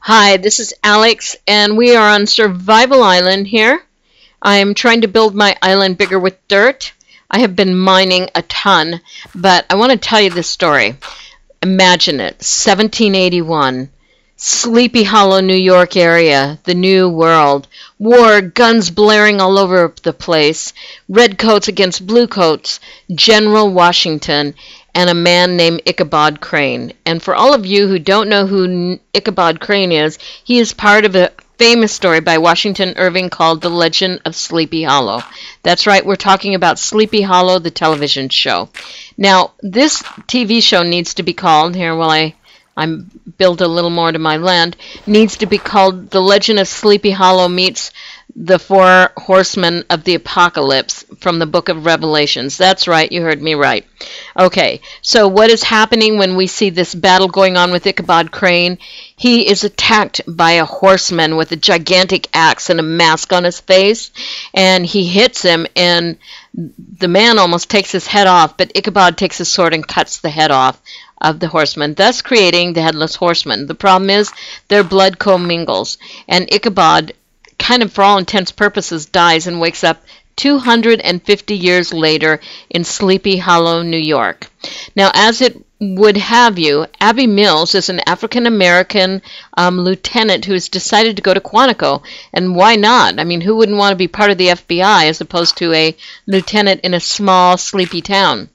Hi, this is Alex, and we are on Survival Island here. I am trying to build my island bigger with dirt. I have been mining a ton, but I want to tell you this story. Imagine it, 1781, Sleepy Hollow, New York area, the New World. War, guns blaring all over the place, redcoats against bluecoats, General Washington, and a man named Ichabod Crane. And for all of you who don't know who Ichabod Crane is, he is part of a famous story by Washington Irving called The Legend of Sleepy Hollow. That's right, we're talking about Sleepy Hollow, the television show. Now, this TV show needs to be called, here while I build a little more to my land, needs to be called The Legend of Sleepy Hollow meets the Four Horsemen of the Apocalypse from the book of Revelations. That's right, you heard me right. Okay, so what is happening when we see this battle going on with Ichabod Crane? He is attacked by a horseman with a gigantic axe and a mask on his face, and he hits him, and the man almost takes his head off, but Ichabod takes his sword and cuts the head off of the horseman, thus creating the Headless Horseman. The problem is their blood commingles, and Ichabod, kind of for all intents purposes, dies and wakes up 250 years later in Sleepy Hollow, New York. Now, as it would have you, Abby Mills is an African-American lieutenant who has decided to go to Quantico. And why not? I mean, who wouldn't want to be part of the FBI as opposed to a lieutenant in a small, sleepy town?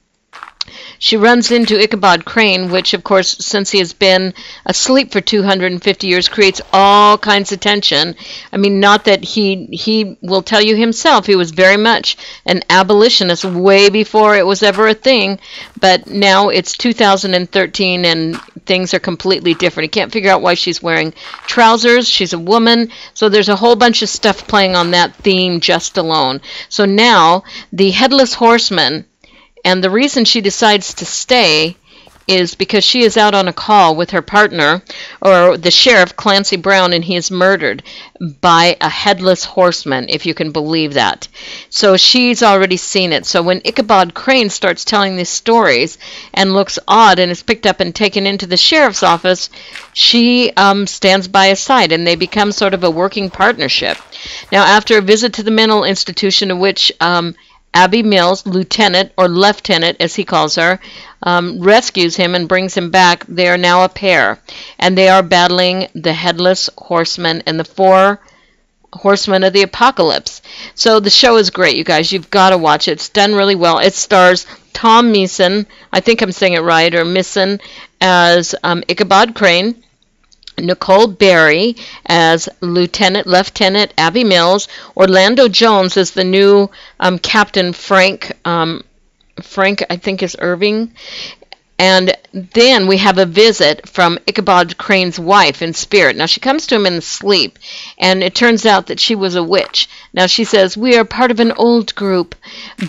She runs into Ichabod Crane, which, of course, since he has been asleep for 250 years, creates all kinds of tension. I mean, not that he will tell you himself he was very much an abolitionist way before it was ever a thing, but now it's 2013 and things are completely different. He can't figure out why she's wearing trousers. She's a woman, so there's a whole bunch of stuff playing on that theme just alone. So now the Headless Horseman, and the reason she decides to stay is because she is out on a call with her partner, or the sheriff, Clancy Brown, and he is murdered by a headless horseman, if you can believe that. So she's already seen it. So when Ichabod Crane starts telling these stories and looks odd and is picked up and taken into the sheriff's office, she stands by his side, and they become sort of a working partnership. Now, after a visit to the mental institution, in which Abby Mills, lieutenant, or lieutenant as he calls her, rescues him and brings him back, they are now a pair. And they are battling the Headless Horseman and the Four Horsemen of the Apocalypse. So the show is great, you guys. You've got to watch it. It's done really well. It stars Tom Meeson, I think I'm saying it right, or Meeson, as Ichabod Crane, Nicole Berry as Lieutenant Abby Mills, Orlando Jones as the new Captain Frank, I think is Irving, and then we have a visit from Ichabod Crane's wife in spirit. Now she comes to him in sleep, and it turns out that she was a witch. Now she says, "We are part of an old group,"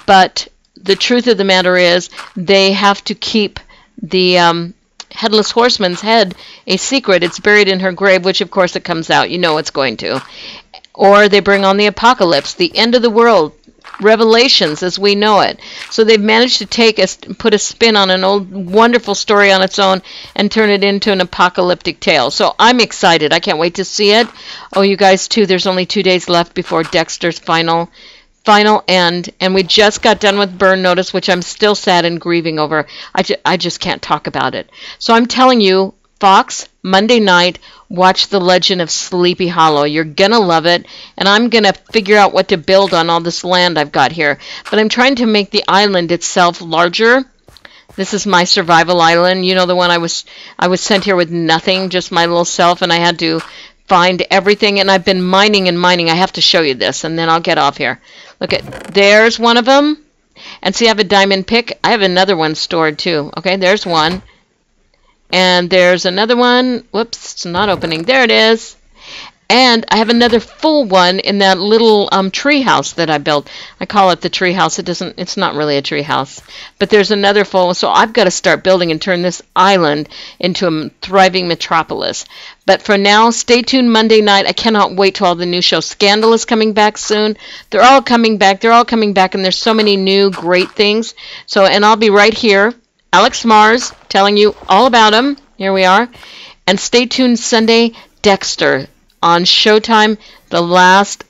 but the truth of the matter is they have to keep the Headless Horseman's head a secret. It's buried in her grave, which of course it comes out. You know it's going to. Or they bring on the apocalypse, the end of the world, Revelations as we know it. So they've managed to put a spin on an old wonderful story on its own and turn it into an apocalyptic tale. So I'm excited. I can't wait to see it. Oh, you guys too, there's only 2 days left before Dexter's final end, and we just got done with Burn Notice, which I'm still sad and grieving over. I just can't talk about it. So I'm telling you, Fox, Monday night, watch The Legend of Sleepy Hollow. You're gonna love it, and I'm gonna figure out what to build on all this land I've got here. But I'm trying to make the island itself larger. This is my survival island. You know, the one I was sent here with nothing, just my little self, and I had to find everything, and I've been mining and mining. I have to show you this, and then I'll get off here. Look there's one of them. And see, I have a diamond pick. I have another one stored too. Okay, there's one. And there's another one. Whoops, it's not opening. There it is. And I have another full one in that little tree house that I built. I call it the tree house. It's not really a tree house. But there's another full one. So I've got to start building and turn this island into a thriving metropolis. But for now, stay tuned Monday night. I cannot wait till all the new shows. Scandal is coming back soon. They're all coming back. They're all coming back. And there's so many new great things. So, and I'll be right here, Alex Mars, telling you all about them. Here we are. And stay tuned Sunday, Dexter on Showtime,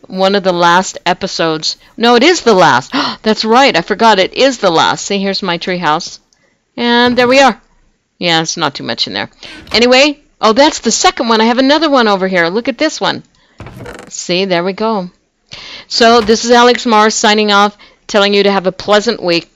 one of the last episodes. No, it is the last. That's right, I forgot, it is the last. See, here's my treehouse. And there we are. Yeah, it's not too much in there. Anyway, oh, that's the second one. I have another one over here. Look at this one. See, there we go. So this is Alex Mars signing off, telling you to have a pleasant week.